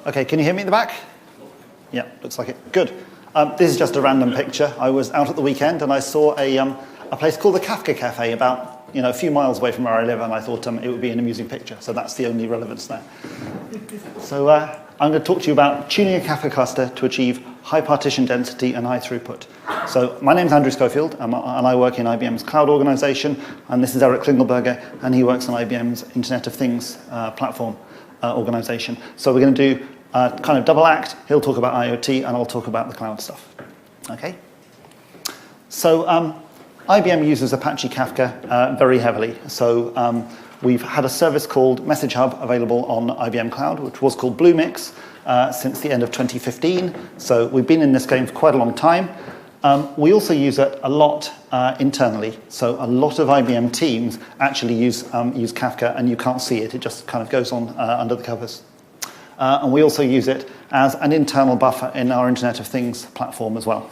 Okay, can you hear me in the back? Yeah, looks like it. Good. This is just a random picture. I was out at the weekend and I saw a place called the Kafka Cafe about a few miles away from where I live, and I thought it would be an amusing picture. So that's the only relevance there. So I'm going to talk to you about tuning a Kafka cluster to achieve high partition density and high throughput. So my name's Andrew Schofield, and I work in IBM's cloud organization, and this is Eric Klinenberg, and he works on IBM's Internet of Things platform organization. So we're going to do kind of double act. He'll talk about IoT, and I'll talk about the cloud stuff. Okay? So IBM uses Apache Kafka very heavily. So we've had a service called Message Hub available on IBM Cloud, which was called Bluemix since the end of 2015. So we've been in this game for quite a long time. We also use it a lot internally. So a lot of IBM teams actually use Kafka, and you can't see it. It just kind of goes on under the covers. And we also use it as an internal buffer in our Internet of Things platform as well.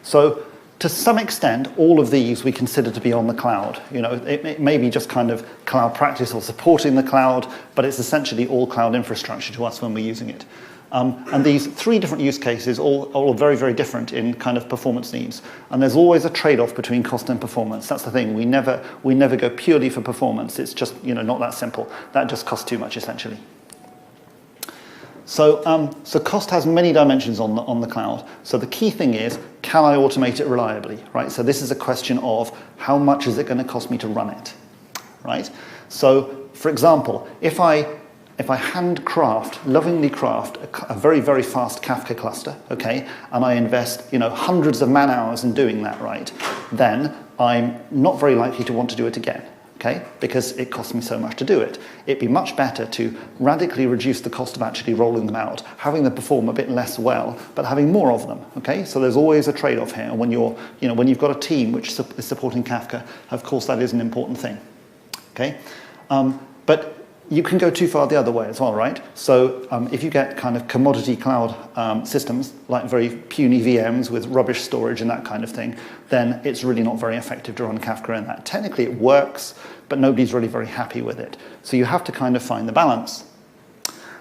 So to some extent, all of these we consider to be on the cloud. It may be just kind of cloud practice or supporting the cloud, but it's essentially all cloud infrastructure to us when we're using it. And these three different use cases all very, very different in kind of performance needs. And there's always a trade-off between cost and performance. That's the thing. We never go purely for performance. It's just not that simple. That just costs too much, essentially. So cost has many dimensions on the cloud. So the key thing is, can I automate it reliably, right? So this is a question of how much is it going to cost me to run it, right? So for example, if I lovingly craft a very, very fast Kafka cluster, okay, and I invest hundreds of man hours in doing that, right, then I'm not very likely to want to do it again. Okay, because it costs me so much to do it. It'd be much better to radically reduce the cost of actually rolling them out, having them perform a bit less well, but having more of them. Okay, so there's always a trade-off here. And when you've got a team which is supporting Kafka, of course that is an important thing. Okay, but you can go too far the other way as well, right? So if you get kind of commodity cloud systems, like very puny VMs with rubbish storage and that kind of thing, then it's really not very effective to run Kafka in that. Technically it works, but nobody's really very happy with it. So you have to kind of find the balance.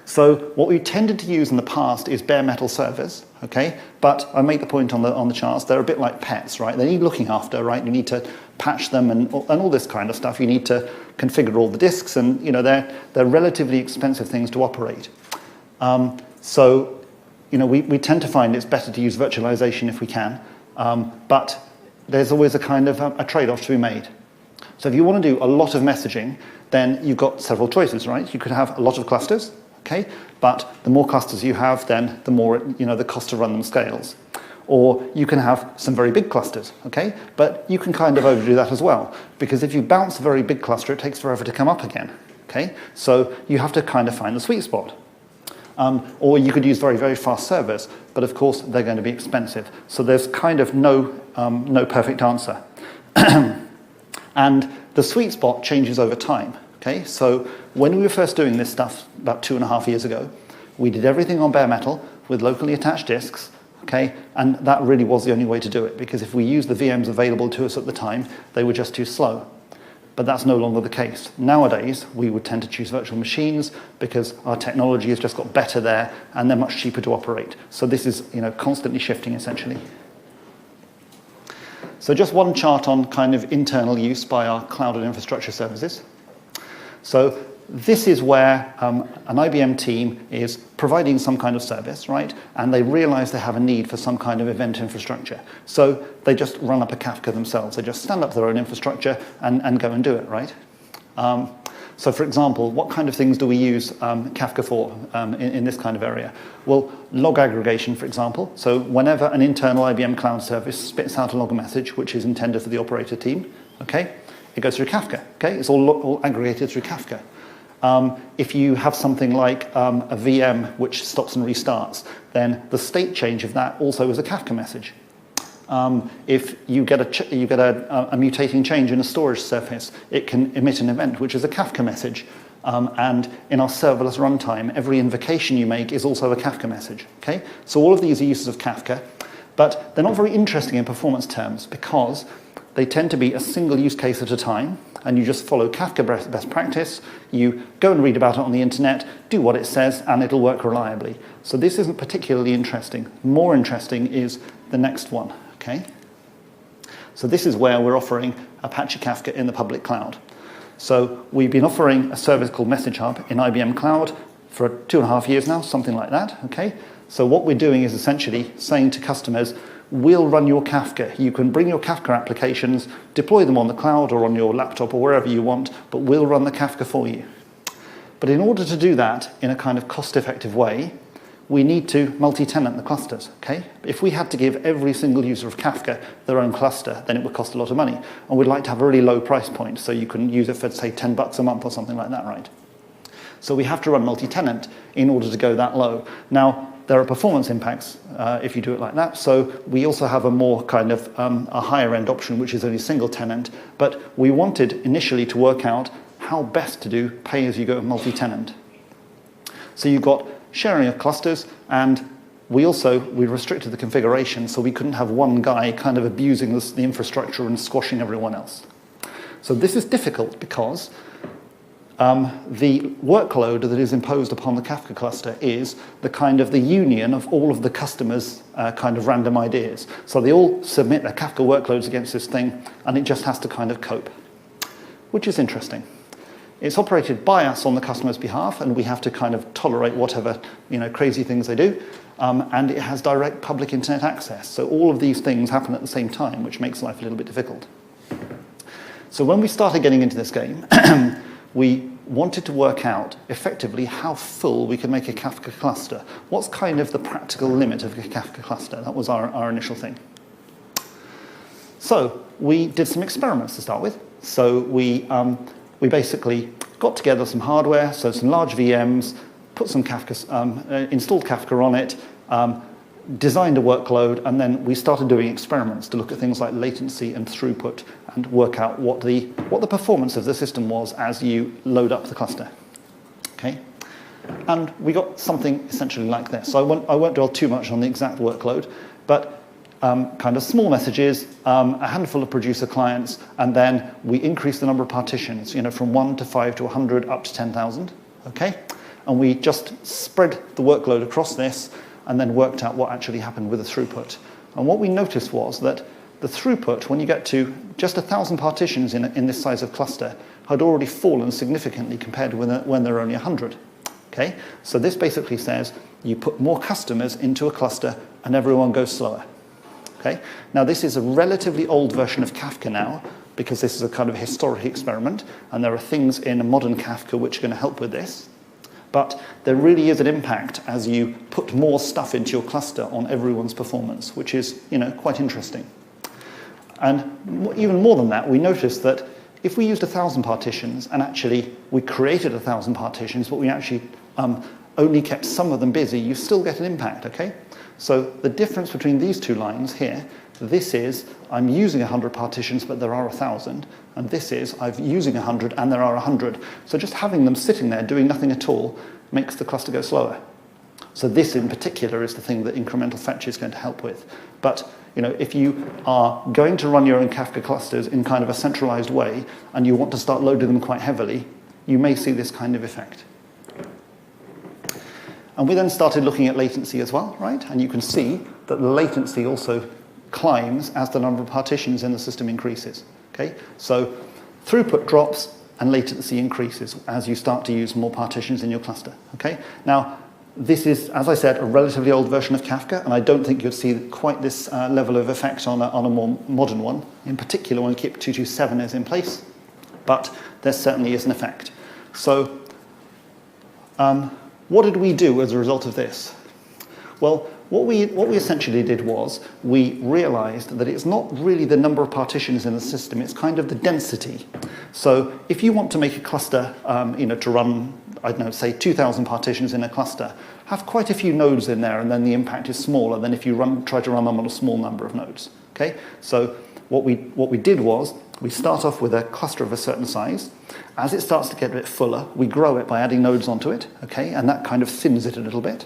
So what we tended to use in the past is bare metal servers, okay? But I make the point on the charts, they're a bit like pets, right? They need looking after, right? You need to patch them and all this kind of stuff. You need to configure all the disks, and they're relatively expensive things to operate. So we tend to find it's better to use virtualization if we can, but there's always a kind of a trade-off to be made. So if you want to do a lot of messaging, then you've got several choices, right? You could have a lot of clusters. Okay, but the more clusters you have, then the more the cost to run them scales. Or you can have some very big clusters, okay? But you can kind of overdo that as well, because if you bounce a very big cluster, it takes forever to come up again, okay? So you have to kind of find the sweet spot. Or you could use very, very fast servers, but of course they're going to be expensive. So there's kind of no perfect answer. And the sweet spot changes over time. Okay, so when we were first doing this stuff about 2.5 years ago, we did everything on bare metal with locally attached disks, okay, and that really was the only way to do it, because if we used the VMs available to us at the time, they were just too slow. But that's no longer the case. Nowadays, we would tend to choose virtual machines because our technology has just got better there, and they're much cheaper to operate. So this is constantly shifting, essentially. So just one chart on kind of internal use by our cloud and infrastructure services. So this is where an IBM team is providing some kind of service, right? And they realize they have a need for some kind of event infrastructure. So they just run up a Kafka themselves. They just stand up their own infrastructure and go and do it, right? So for example, what kind of things do we use Kafka for in this kind of area? Well, log aggregation, for example. So whenever an internal IBM cloud service spits out a log message, which is intended for the operator team, okay? It goes through Kafka, okay? It's all aggregated through Kafka. If you have something like a VM which stops and restarts, then the state change of that also is a Kafka message. If you get a mutating change in a storage surface, it can emit an event, which is a Kafka message. And in our serverless runtime, every invocation you make is also a Kafka message, okay? So all of these are uses of Kafka, but they're not very interesting in performance terms because they tend to be a single use case at a time, and you just follow Kafka best practice. You go and read about it on the internet, do what it says, and it'll work reliably. So this isn't particularly interesting. More interesting is the next one, okay? So this is where we're offering Apache Kafka in the public cloud. So we've been offering a service called MessageArt in IBM Cloud for 2.5 years now, something like that, okay? So what we're doing is essentially saying to customers, we'll run your Kafka. You can bring your Kafka applications, deploy them on the cloud or on your laptop or wherever you want, but we'll run the Kafka for you. But in order to do that in a kind of cost-effective way, we need to multi-tenant the clusters, okay? If we had to give every single user of Kafka their own cluster, then it would cost a lot of money. And we'd like to have a really low price point, so you can use it for, say, $10 a month or something like that, right? So we have to run multi-tenant in order to go that low. Now, there are performance impacts if you do it like that. So we also have a more kind of a higher end option, which is only single tenant. But we wanted initially to work out how best to do pay-as-you-go multi-tenant. So you've got sharing of clusters, and we restricted the configuration so we couldn't have one guy kind of abusing the infrastructure and squashing everyone else. So this is difficult because the workload that is imposed upon the Kafka cluster is the union of all of the customers' kind of random ideas. So they all submit their Kafka workloads against this thing, and it just has to kind of cope, which is interesting. It's operated by us on the customer's behalf, and we have to kind of tolerate whatever crazy things they do. And it has direct public internet access. So all of these things happen at the same time, which makes life a little bit difficult. So when we started getting into this game, we wanted to work out effectively how full we could make a Kafka cluster. What's kind of the practical limit of a Kafka cluster? That was our initial thing. So we did some experiments to start with. So we basically got together some hardware, so some large VMs, put some Kafka, installed Kafka on it, designed a workload, and then we started doing experiments to look at things like latency and throughput and work out what the performance of the system was as you load up the cluster. Okay, and we got something essentially like this. So I won't dwell too much on the exact workload, but kind of small messages, a handful of producer clients, and then we increased the number of partitions, from 1 to 5 to 100 up to 10,000. Okay, and we just spread the workload across this, and then worked out what actually happened with the throughput. And what we noticed was that the throughput, when you get to just 1,000 partitions in this size of cluster, had already fallen significantly compared to when there were only 100. Okay? So this basically says you put more customers into a cluster and everyone goes slower. Okay? Now this is a relatively old version of Kafka now, because this is a kind of historic experiment, and there are things in a modern Kafka which are going to help with this. But there really is an impact as you put more stuff into your cluster on everyone's performance, which is, quite interesting. And even more than that, we noticed that if we used 1,000 partitions and actually we created 1,000 partitions, but we actually only kept some of them busy, you still get an impact, okay? So the difference between these two lines here, this is I'm using 100 partitions, but there are 1,000. And this is I'm using 100 and there are 100. So just having them sitting there doing nothing at all makes the cluster go slower. So this in particular is the thing that incremental fetch is going to help with. But if you are going to run your own Kafka clusters in kind of a centralized way and you want to start loading them quite heavily, you may see this kind of effect. And we then started looking at latency as well, right? And you can see that the latency also climbs as the number of partitions in the system increases. Okay? So throughput drops and latency increases as you start to use more partitions in your cluster. Okay? Now, this is, as I said, a relatively old version of Kafka, and I don't think you'd see quite this level of effect on a more modern one, in particular when KIP 227 is in place, but there certainly is an effect. So what did we do as a result of this? Well, what we essentially did was we realized that it's not really the number of partitions in the system, it's kind of the density. So if you want to make a cluster, to run, I don't know, say 2,000 partitions in a cluster, have quite a few nodes in there, and then the impact is smaller than if you try to run them on a small number of nodes. Okay? So what we did was we start off with a cluster of a certain size. As it starts to get a bit fuller, we grow it by adding nodes onto it, okay? And that kind of thins it a little bit.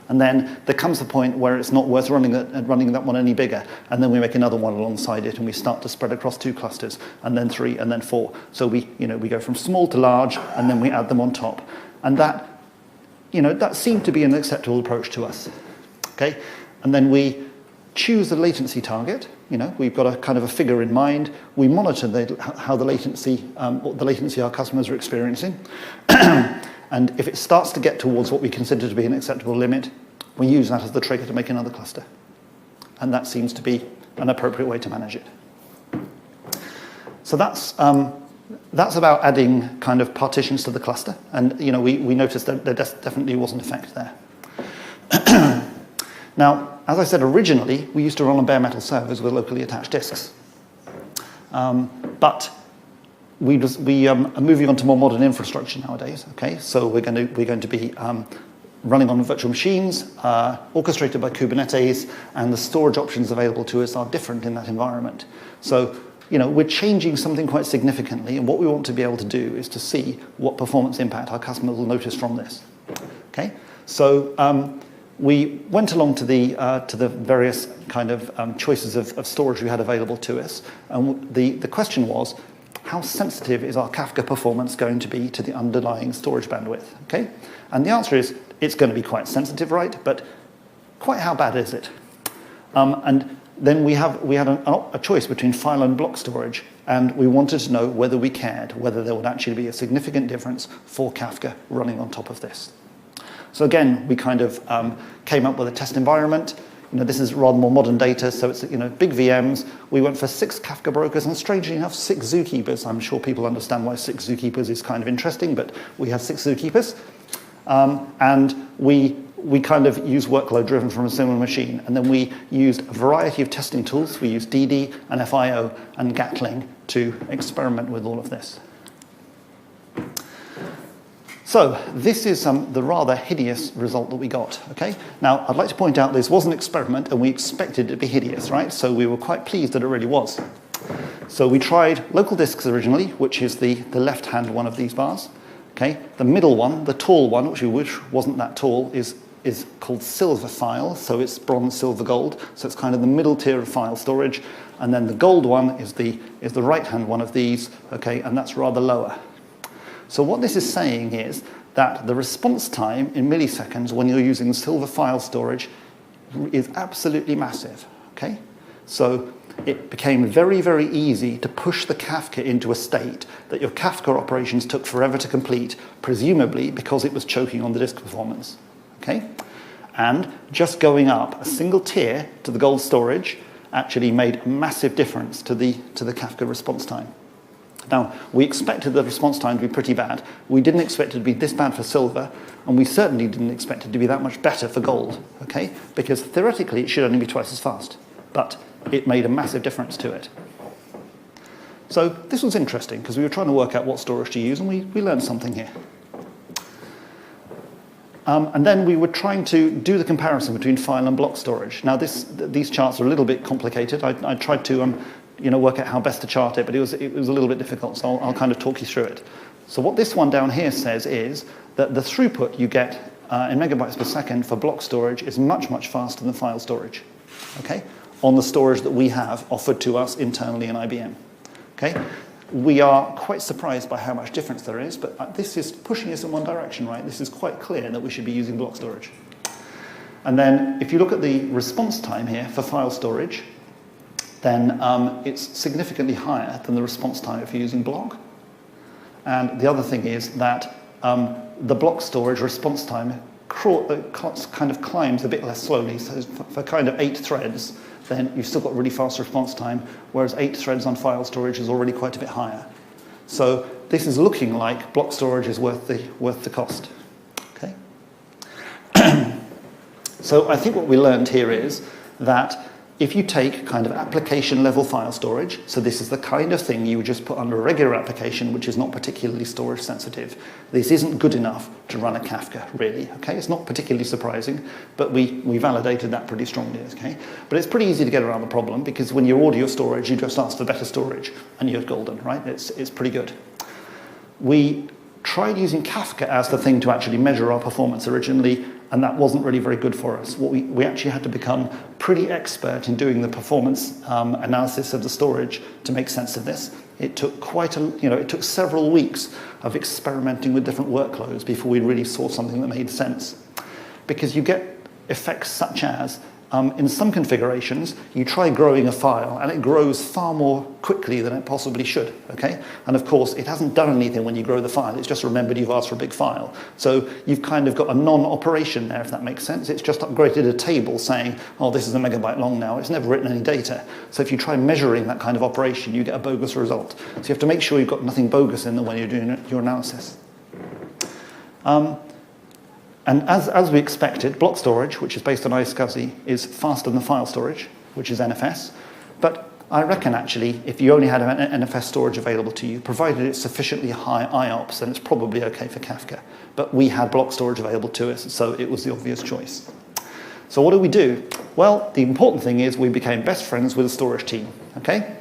And then there comes a point where it's not worth running that one any bigger. And then we make another one alongside it, and we start to spread across 2 clusters, and then 3, and then 4. So we go from small to large, and then we add them on top. And that seemed to be an acceptable approach to us. Okay? And then we choose the latency target. We've got a kind of a figure in mind. We monitor how the latency our customers are experiencing. And if it starts to get towards what we consider to be an acceptable limit, we use that as the trigger to make another cluster. And that seems to be an appropriate way to manage it. So that's about adding kind of partitions to the cluster. And we noticed that there definitely was an effect there. Now, as I said originally, we used to run on bare metal servers with locally attached disks. But we are moving on to more modern infrastructure nowadays. Okay, so we're going to be running on virtual machines, orchestrated by Kubernetes, and the storage options available to us are different in that environment. So we're changing something quite significantly, and what we want to be able to do is to see what performance impact our customers will notice from this. Okay, so we went along to the various kind of choices of storage we had available to us, and the question was, how sensitive is our Kafka performance going to be to the underlying storage bandwidth? Okay, and the answer is it's going to be quite sensitive, right? But quite how bad is it? And then we had a choice between file and block storage, and we wanted to know whether we cared, whether there would actually be a significant difference for Kafka running on top of this. So again, we kind of came up with a test environment. This is rather more modern data, so it's big VMs. We went for 6 Kafka brokers, and strangely enough, 6 zookeepers. I'm sure people understand why 6 zookeepers is kind of interesting, but we had 6 zookeepers. And we kind of used workload driven from a single machine. And then we used a variety of testing tools. We used DD and FIO and Gatling to experiment with all of this. So this is the rather hideous result that we got. Okay. Now, I'd like to point out this was an experiment, and we expected it to be hideous, right? So we were quite pleased that it really was. So we tried local disks originally, which is the left-hand one of these bars. Okay. The middle one, the tall one, which we wish wasn't that tall, is called silver file. So it's bronze, silver, gold. So it's kind of the middle tier of file storage. And then the gold one is the right-hand one of these. Okay, and that's rather lower. So what this is saying is that the response time in milliseconds when you're using silver file storage is absolutely massive. Okay, so it became very, very easy to push the Kafka into a state that your Kafka operations took forever to complete, presumably because it was choking on the disk performance. Okay, and just going up a single tier to the gold storage actually made a massive difference to the Kafka response time. Now, we expected the response time to be pretty bad. We didn't expect it to be this bad for silver, and we certainly didn't expect it to be that much better for gold, okay? Because theoretically, it should only be twice as fast, but it made a massive difference to it. So this was interesting, because we were trying to work out what storage to use, and we learned something here. And then we were trying to do the comparison between file and block storage. Now, these charts are a little bit complicated. I tried to work out how best to chart it, but it was a little bit difficult, so I'll kind of talk you through it. So what this one down here says is that the throughput you get in megabytes per second for block storage is much, much faster than file storage, okay, on the storage that we have offered to us internally in IBM, okay? We are quite surprised by how much difference there is, but this is pushing us in one direction, right? This is quite clear that we should be using block storage. And then if you look at the response time here for file storage, then it's significantly higher than the response time if you're using block. And the other thing is that the block storage response time kind of climbs a bit less slowly. So for kind of 8 threads, then you've still got really fast response time, whereas 8 threads on file storage is already quite a bit higher. So this is looking like block storage is worth the cost. Okay. So I think what we learned here is that if you take kind of application level file storage, so this is the kind of thing you would just put under a regular application which is not particularly storage sensitive. This isn't good enough to run a Kafka, really. Okay, it's not particularly surprising, but we validated that pretty strongly. Okay, but it's pretty easy to get around the problem because when you're audio storage, you just ask for better storage, and you're golden, right? It's pretty good. We tried using Kafka as the thing to actually measure our performance originally, and that wasn't really very good for us. We actually had to become pretty expert in doing the performance analysis of the storage to make sense of this. It took it took several weeks of experimenting with different workloads before we really saw something that made sense. Because you get effects such as, in some configurations, you try growing a file and it grows far more quickly than it possibly should, okay? And of course, it hasn't done anything when you grow the file. It's just remembered you've asked for a big file. So you've kind of got a non-operation there, if that makes sense. It's just upgraded a table saying, oh, this is a megabyte long now. It's never written any data. So if you try measuring that kind of operation, you get a bogus result. So you have to make sure you've got nothing bogus in there when you're doing your analysis. And as we expected, block storage, which is based on iSCSI, is faster than file storage, which is NFS. But I reckon, actually, if you only had NFS storage available to you, provided it's sufficiently high IOPS, then it's probably OK for Kafka. But we had block storage available to us, so it was the obvious choice. So what do we do? Well, the important thing is we became best friends with the storage team, OK?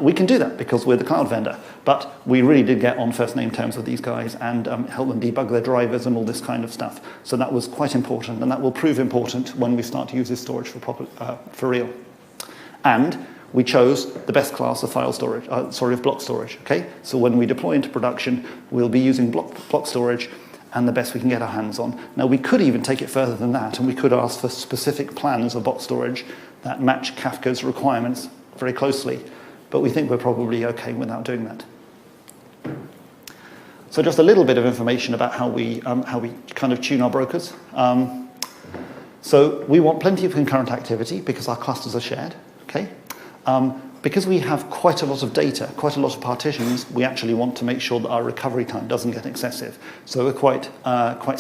We can do that because we're the cloud vendor, but we really did get on first name terms with these guys and help them debug their drivers and all this kind of stuff. So that was quite important, and that will prove important when we start to use this storage for real. And we chose the best class of file storage, of block storage. Okay, so when we deploy into production, we'll be using block storage and the best we can get our hands on. Now we could even take it further than that, and we could ask for specific plans of block storage that match Kafka's requirements very closely. But we think we're probably OK without doing that. So just a little bit of information about how we kind of tune our brokers. So we want plenty of concurrent activity because our clusters are shared. Okay. Because we have quite a lot of data, quite a lot of partitions, we actually want to make sure that our recovery time doesn't get excessive. So we're quite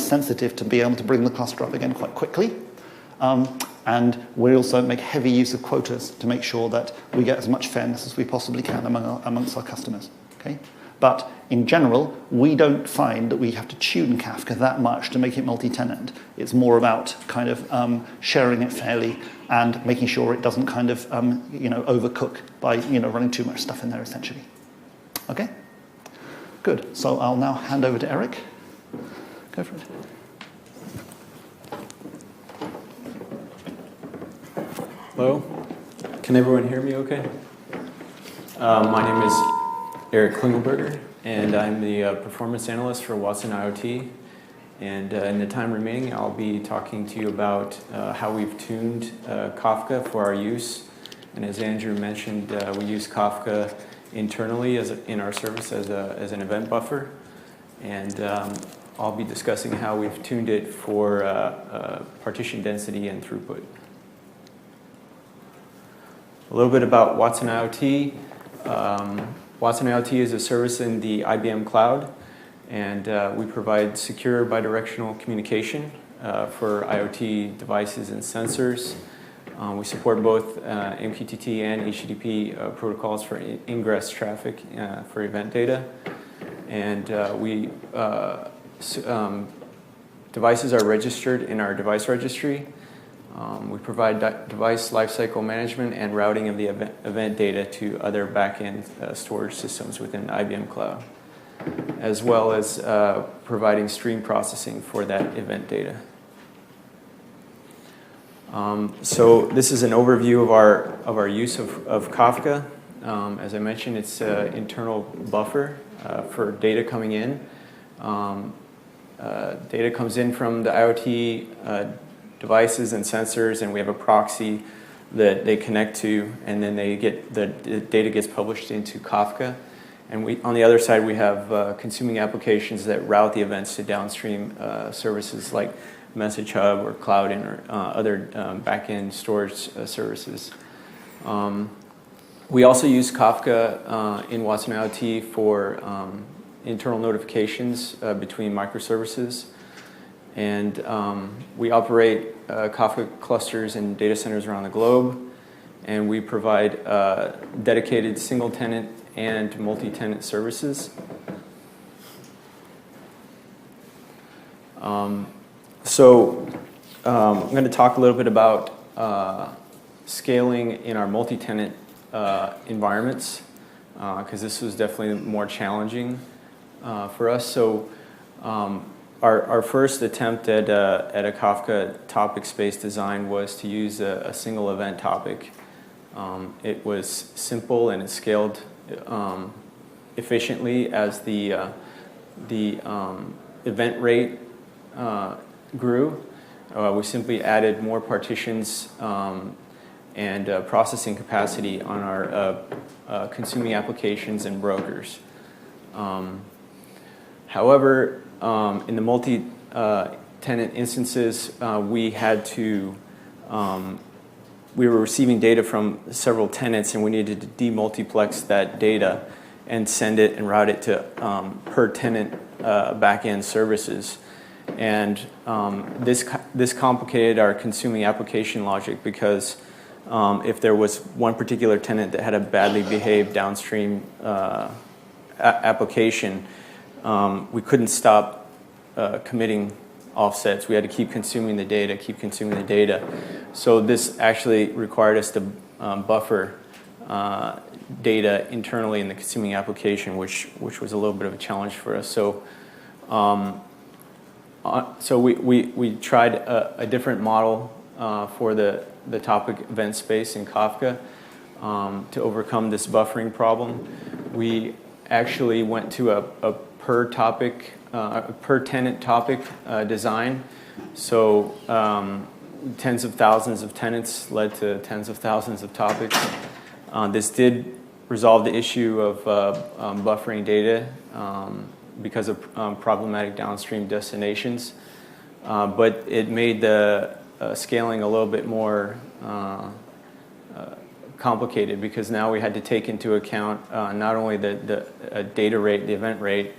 sensitive to be able to bring the cluster up again quite quickly. And we also make heavy use of quotas to make sure that we get as much fairness as we possibly can amongst our customers. Okay? But in general, we don't find that we have to tune Kafka that much to make it multi-tenant. It's more about kind of sharing it fairly and making sure it doesn't kind of overcook by running too much stuff in there, essentially. Okay? Good. So I'll now hand over to Eric. Go for it. Hello, can everyone hear me okay? My name is Eric Klinenberg, and I'm the performance analyst for Watson IoT. And in the time remaining, I'll be talking to you about how we've tuned Kafka for our use. And as Andrew mentioned, we use Kafka internally in our service as an event buffer. And I'll be discussing how we've tuned it for partition density and throughput. A little bit about Watson IoT. Watson IoT is a service in the IBM cloud, and we provide secure bidirectional communication for IoT devices and sensors. We support both MQTT and HTTP protocols for ingress traffic for event data. And devices are registered in our device registry. We provide device lifecycle management and routing of the event data to other back-end storage systems within the IBM cloud, as well as providing stream processing for that event data. So this is an overview of our use of Kafka. As I mentioned, it's an internal buffer for data coming in. Data comes in from the IoT devices and sensors, and we have a proxy that they connect to, and then the data gets published into Kafka. And on the other side, we have consuming applications that route the events to downstream services like Message Hub or Cloud or other back-end storage services. We also use Kafka in Watson IoT for internal notifications between microservices. And we operate Kafka clusters in data centers around the globe. And we provide dedicated single-tenant and multi-tenant services. So I'm going to talk a little bit about scaling in our multi-tenant environments, because this was definitely more challenging for us. So our first attempt at a Kafka topic space design was to use a single event topic. It was simple and it scaled efficiently as the event rate grew. We simply added more partitions and processing capacity on our consuming applications and brokers. However, in the multi-tenant instances, we were receiving data from several tenants, and we needed to demultiplex that data and send it and route it to per tenant back-end services. And this complicated our consuming application logic because if there was one particular tenant that had a badly behaved downstream application, we couldn't stop committing offsets. We had to keep consuming the data, So this actually required us to buffer data internally in the consuming application, which was a little bit of a challenge for us. So we tried a different model for the topic event space in Kafka to overcome this buffering problem. We actually went to a per tenant topic design. So tens of thousands of tenants led to tens of thousands of topics. This did resolve the issue of buffering data because of problematic downstream destinations, but it made the scaling a little bit more complicated because now we had to take into account not only the data rate, the event rate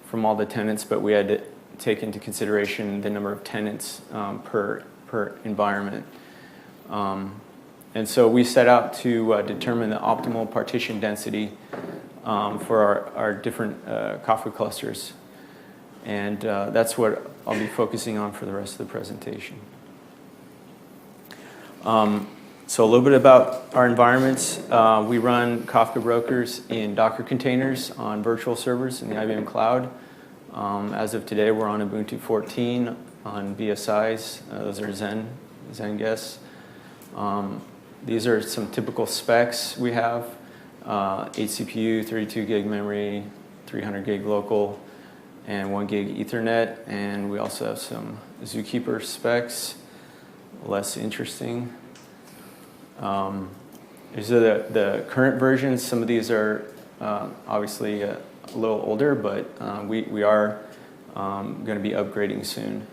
from all the tenants, but we had to take into consideration the number of tenants per environment. And so we set out to determine the optimal partition density for our different Kafka clusters. And that's what I'll be focusing on for the rest of the presentation. So a little bit about our environments. We run Kafka brokers in Docker containers on virtual servers in the IBM Cloud. As of today, we're on Ubuntu 14 on VSIs. Those are Zen guests. These are some typical specs we have. 8 CPU, 32 gig memory, 300 gig local, and 1 gig Ethernet. And we also have some Zookeeper specs, less interesting. These are the current versions. Some of these are obviously a little older, but we are going to be upgrading soon.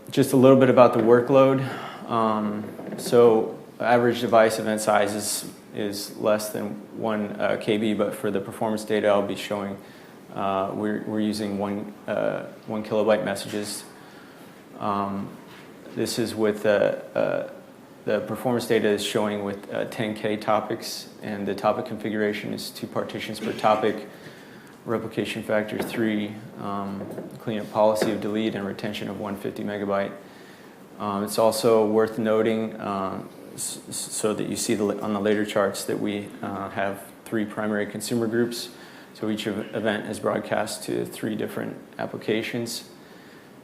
Just a little bit about the workload. So average device event size is less than 1 KB, but for the performance data I'll be showing, we're using 1 kilobyte messages. This is with the performance data is showing with 10K topics, and the topic configuration is 2 partitions per topic, replication factor 3, cleanup policy of delete, and retention of 150 megabyte. It's also worth noting, so that you see on the later charts, that we have 3 primary consumer groups. So each event is broadcast to 3 different applications.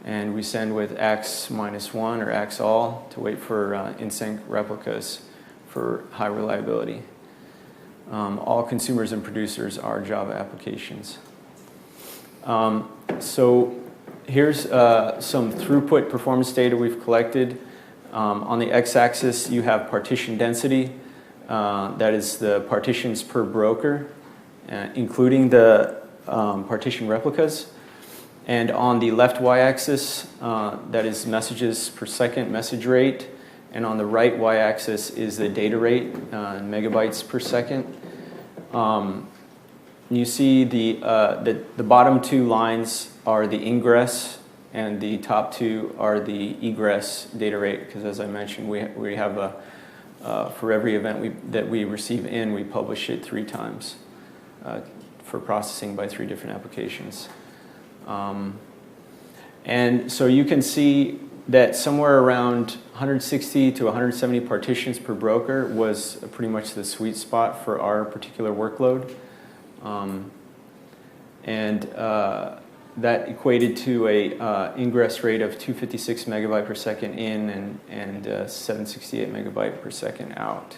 And we send with X-1 or X-all to wait for in-sync replicas for high reliability. All consumers and producers are Java applications. So here's some throughput performance data we've collected. On the x-axis, you have partition density. That is the partitions per broker, including the partition replicas. And on the left y-axis, that is messages per second message rate. And on the right y-axis is the data rate in megabytes per second. You see the bottom 2 lines are the ingress, and the top 2 are the egress data rate, because as I mentioned, we have for every event that we receive in, we publish it 3 times for processing by 3 different applications. And so you can see that somewhere around 160 to 170 partitions per broker was pretty much the sweet spot for our particular workload. And that equated to a ingress rate of 256 megabyte per second in and 768 megabyte per second out.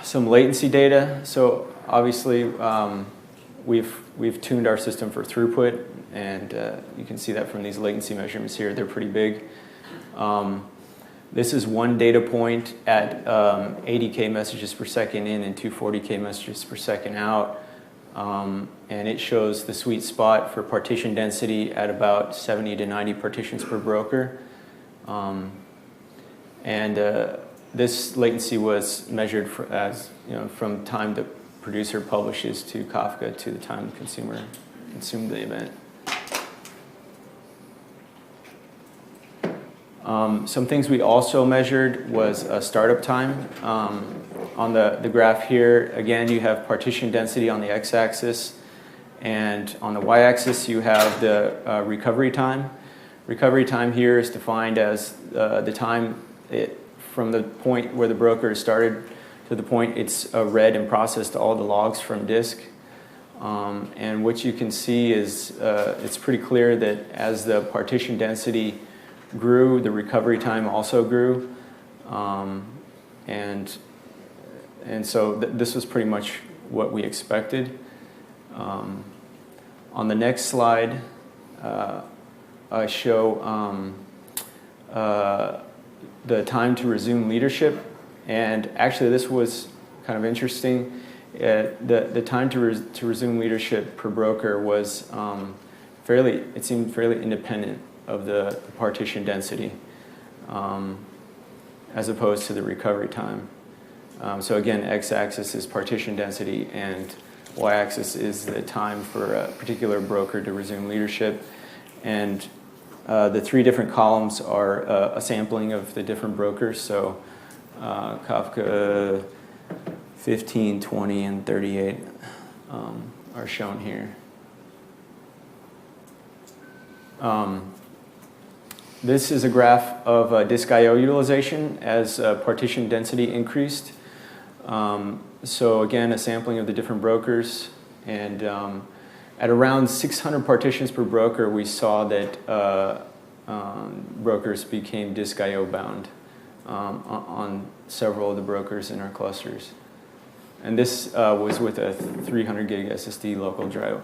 Some latency data. So obviously, we've tuned our system for throughput, and you can see that from these latency measurements here. They're pretty big. This is one data point at 80K messages per second in and 240K messages per second out. And it shows the sweet spot for partition density at about 70 to 90 partitions per broker. This latency was measured from time the producer publishes to Kafka to the time the consumer consumed the event. Some things we also measured was startup time. On the graph here, again, you have partition density on the x-axis, and on the y-axis you have the recovery time. Recovery time here is defined as the time from the point where the broker started to the point it's read and processed all the logs from disk. And what you can see is it's pretty clear that as the partition density grew, the recovery time also grew. And so this was pretty much what we expected. On the next slide, I show the time to resume leadership. And actually, this was kind of interesting. The time to resume leadership per broker was it seemed fairly independent of the partition density, as opposed to the recovery time. So again, x-axis is partition density, and y-axis is the time for a particular broker to resume leadership. And the three different columns are a sampling of the different brokers. So Kafka 15, 20, and 38 are shown here. This is a graph of disk I/O utilization as partition density increased. So again, a sampling of the different brokers, and at around 600 partitions per broker, we saw that brokers became disk I/O bound on several of the brokers in our clusters. And this was with a 300 gig SSD local drive.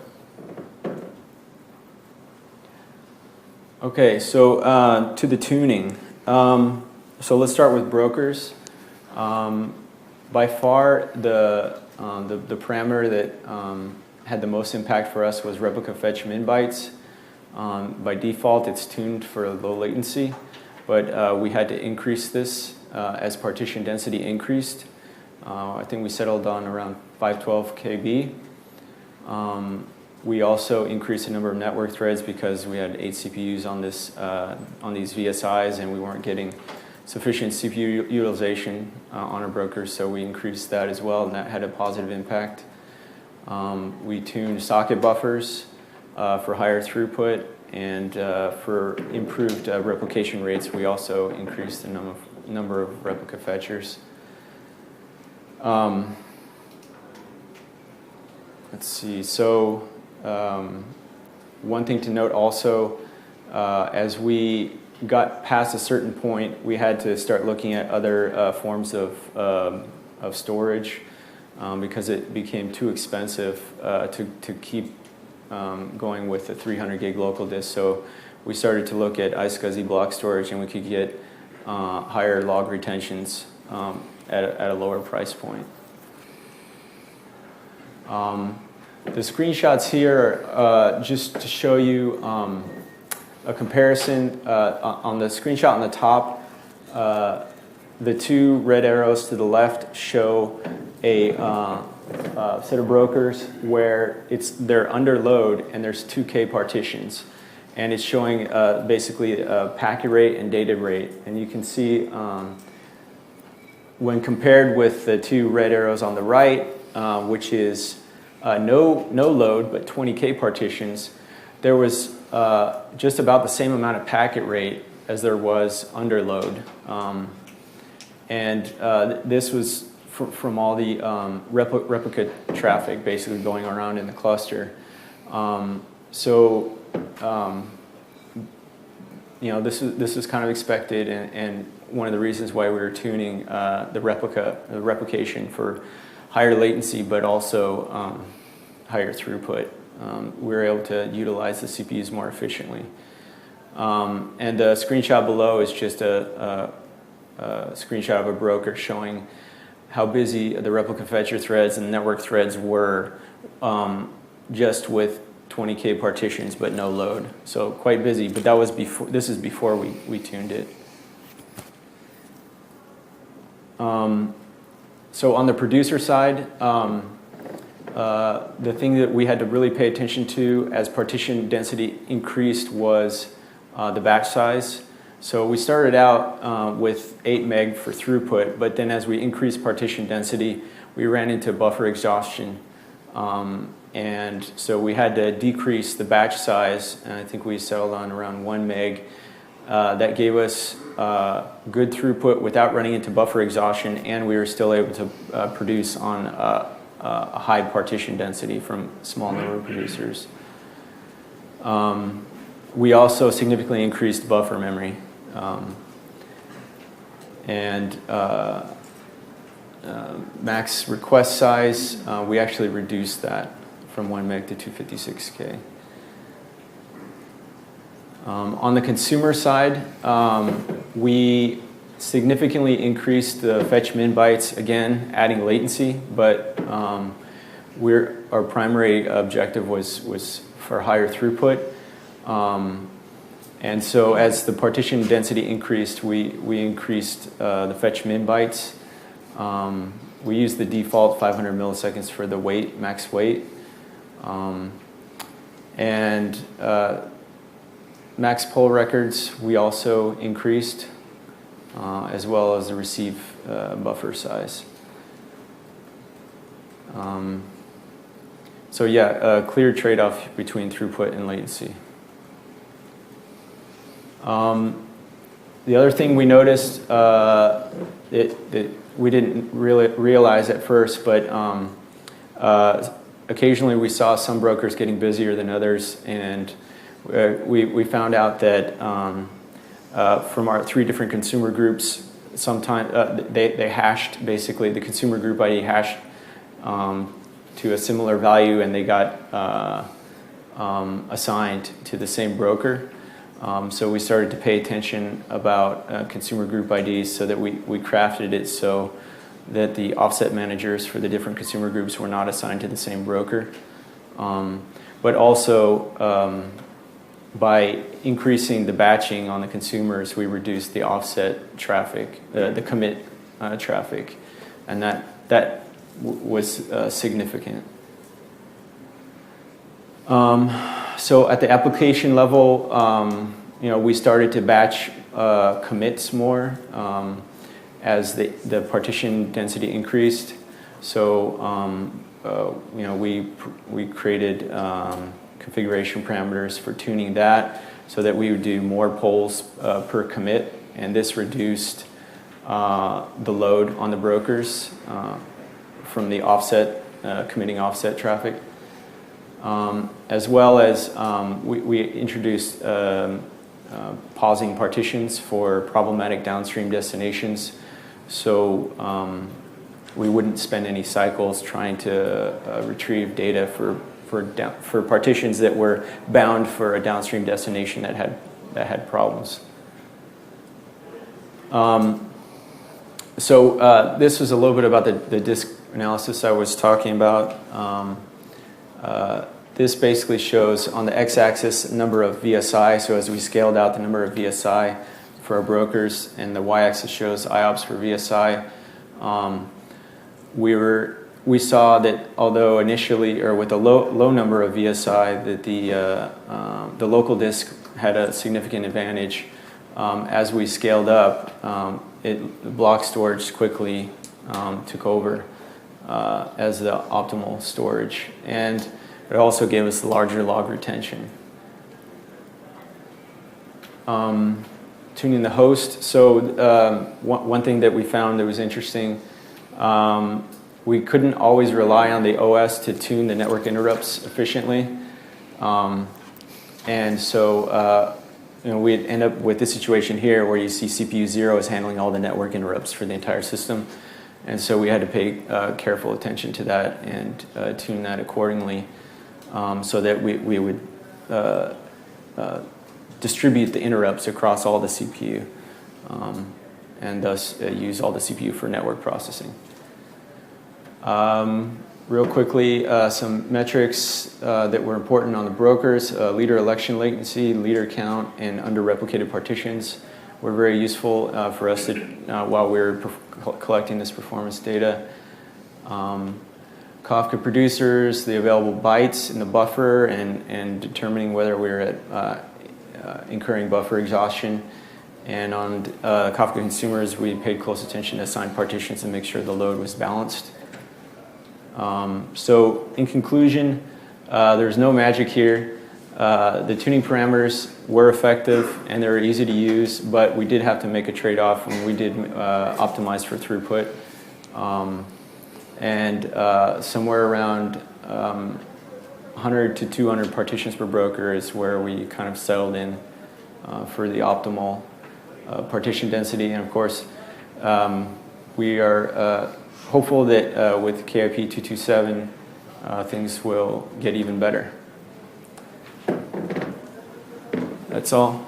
Okay, so to the tuning. So let's start with brokers. By far, the parameter that had the most impact for us was replica fetch min bytes. By default, it's tuned for low latency, but we had to increase this as partition density increased. I think we settled on around 512 KB. We also increased the number of network threads because we had 8 CPUs on this on these VSIs, and we weren't getting sufficient CPU utilization on our brokers, so we increased that as well, and that had a positive impact. We tuned socket buffers for higher throughput, and for improved replication rates, we also increased the number of replica fetchers. Let's see, so one thing to note also, as we got past a certain point, we had to start looking at other forms of storage because it became too expensive to keep going with the 300 gig local disk. So we started to look at iSCSI block storage, and we could get higher log retentions at a lower price point. The screenshots here are just to show you a comparison. On the screenshot on the top, the two red arrows to the left show a set of brokers where they're under load and there's 2K partitions. And it's showing basically packet rate and data rate. And you can see when compared with the two red arrows on the right, which is no load but 20K partitions, there was just about the same amount of packet rate as there was under load. And this was from all the replica traffic basically going around in the cluster. This is kind of expected, and one of the reasons why we were tuning the replication for higher latency, but also higher throughput. We were able to utilize the CPUs more efficiently. And the screenshot below is just a screenshot of a broker showing how busy the replica fetcher threads and network threads were just with 20K partitions, but no load. So quite busy, but that was before. This is before we tuned it. So on the producer side, the thing that we had to really pay attention to as partition density increased was the batch size. So we started out with 8 meg for throughput, but then as we increased partition density, we ran into buffer exhaustion. And so we had to decrease the batch size, and I think we settled on around 1 meg. That gave us good throughput without running into buffer exhaustion, and we were still able to produce on a high partition density from small number of producers. We also significantly increased buffer memory. Max request size, we actually reduced that from 1 meg to 256K. On the consumer side, we significantly increased the fetch min bytes, again, adding latency, but our primary objective was for higher throughput. And so as the partition density increased, we increased the fetch min bytes. We used the default 500 milliseconds for the wait, max wait. Max pull records we also increased, as well as the receive buffer size. So yeah, a clear trade-off between throughput and latency. The other thing we noticed that we didn't really realize at first, but occasionally we saw some brokers getting busier than others, and we found out that from our 3 different consumer groups, sometimes they hashed, basically the consumer group ID hashed to a similar value, and they got assigned to the same broker. So we started to pay attention about consumer group IDs, so that we crafted it so that the offset managers for the different consumer groups were not assigned to the same broker. But also, by increasing the batching on the consumers, we reduced the offset traffic, the commit traffic, and that was significant. So at the application level, we started to batch commits more as the partition density increased. So we created configuration parameters for tuning that, so that we would do more polls per commit, and this reduced the load on the brokers from the offset committing offset traffic. As well as we introduced pausing partitions for problematic downstream destinations, so we wouldn't spend any cycles trying to retrieve data for partitions that were bound for a downstream destination that had problems. So this was a little bit about the disk analysis I was talking about. This basically shows on the x-axis number of VSI, so as we scaled out the number of VSI for our brokers, and the y-axis shows IOPS for VSI. We saw that although initially, or with a low number of VSI, that the local disk had a significant advantage. As we scaled up, the block storage quickly took over as the optimal storage, and it also gave us the larger log retention. Tuning the host. So one thing that we found that was interesting We couldn't always rely on the OS to tune the network interrupts efficiently. And so we'd end up with this situation here where you see CPU 0 is handling all the network interrupts for the entire system. And so we had to pay careful attention to that and tune that accordingly so that we would distribute the interrupts across all the CPU and thus use all the CPU for network processing. Real quickly, some metrics that were important on the brokers: leader election latency, leader count, and under-replicated partitions were very useful for us to, while we were collecting this performance data. Kafka producers, the available bytes in the buffer, and determining whether we were at incurring buffer exhaustion. And on Kafka consumers, we paid close attention to assigned partitions and make sure the load was balanced. So in conclusion, there's no magic here. The tuning parameters were effective and they were easy to use, but we did have to make a trade-off when we did optimize for throughput. And somewhere around 100 to 200 partitions per broker is where we kind of settled in for the optimal partition density. And of course, we are hopeful that with KIP 227, things will get even better. That's all.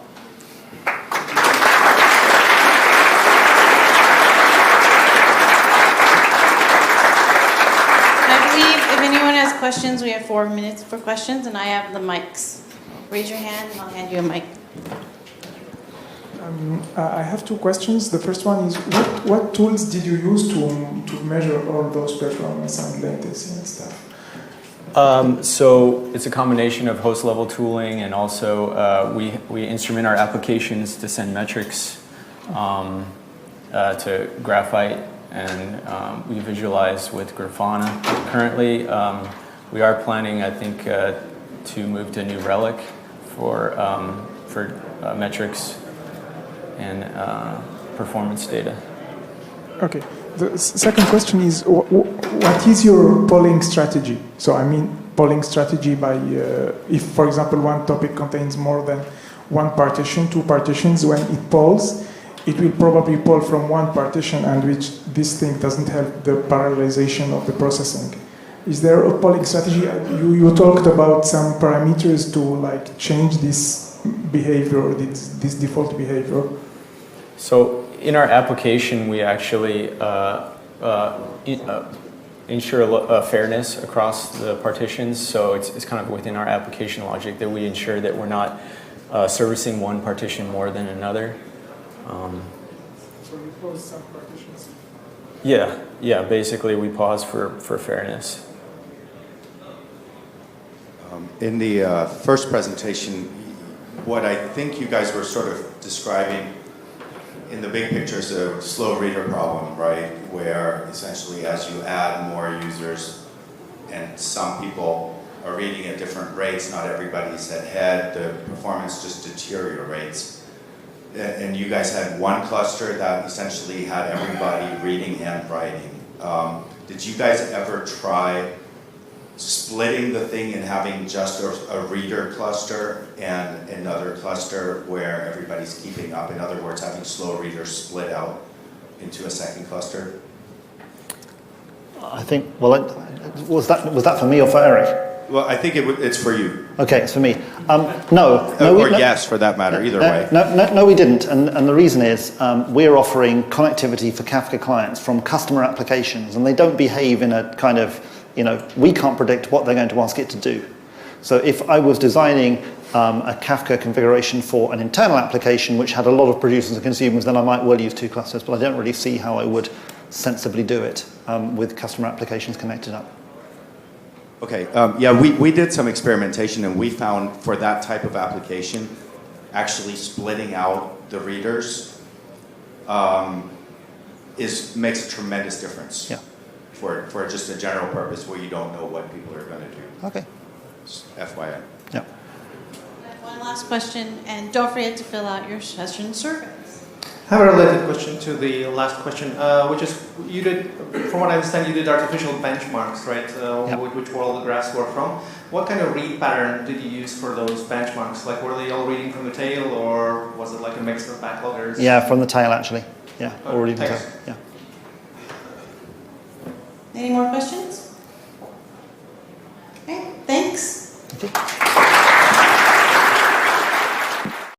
I believe if anyone has questions, we have 4 minutes for questions, and I have the mics. Raise your hand, and I'll hand you a mic. I have 2 questions. The first one is, what tools did you use to measure all those performance and latency and stuff? So it's a combination of host-level tooling, and also we instrument our applications to send metrics to Graphite, and we visualize with Grafana. Currently, we are planning, I think, to move to a new Relic for metrics and performance data. Okay. The second question is, what is your polling strategy? So I mean polling strategy by, if for example one topic contains more than 1 partition, 2 partitions, when it polls, it will probably poll from 1 partition, and which this thing doesn't help the parallelization of the processing. Is there a polling strategy? You talked about some parameters to like change this behavior, this default behavior. So in our application, we actually ensure fairness across the partitions. So it's kind of within our application logic that we ensure that we're not servicing one partition more than another. So you pause some partitions? Yeah. Basically, we pause for fairness. In the first presentation, what I think you guys were sort of describing in the big picture is a slow reader problem, right? Where essentially as you add more users and some people are reading at different rates, not everybody's ahead, the performance just deteriorates. And you guys had one cluster that essentially had everybody reading and writing. Did you guys ever try splitting the thing and having just a reader cluster and another cluster where everybody's keeping up? In other words, having slow readers split out into a second cluster? I think, well, was that for me or for Eric? Well, I think it's for you. Okay, it's for me. No. Or yes, for that matter, either way. No, we didn't. And the reason is we're offering connectivity for Kafka clients from customer applications, and they don't behave in a kind of, we can't predict what they're going to ask it to do. So if I was designing a Kafka configuration for an internal application which had a lot of producers and consumers, then I might well use 2 clusters, but I don't really see how I would sensibly do it with customer applications connected up. Okay, we did some experimentation, and we found for that type of application, actually splitting out the readers makes a tremendous difference. Yeah. For just a general purpose where you don't know what people are going to do. Okay. Just FYI. Yeah. One last question, and don't forget to fill out your session surveys. I have a related question to the last question, which is, you did, from what I understand, you did artificial benchmarks, right? Which world the graphs were from. What kind of read pattern did you use for those benchmarks? Like, were they all reading from the tail, or was it like a mix of backloggers? Yeah, from the tail actually. Yeah, Okay, already from the thanks. tail. Yeah. Any more questions? Okay, thanks. Okay.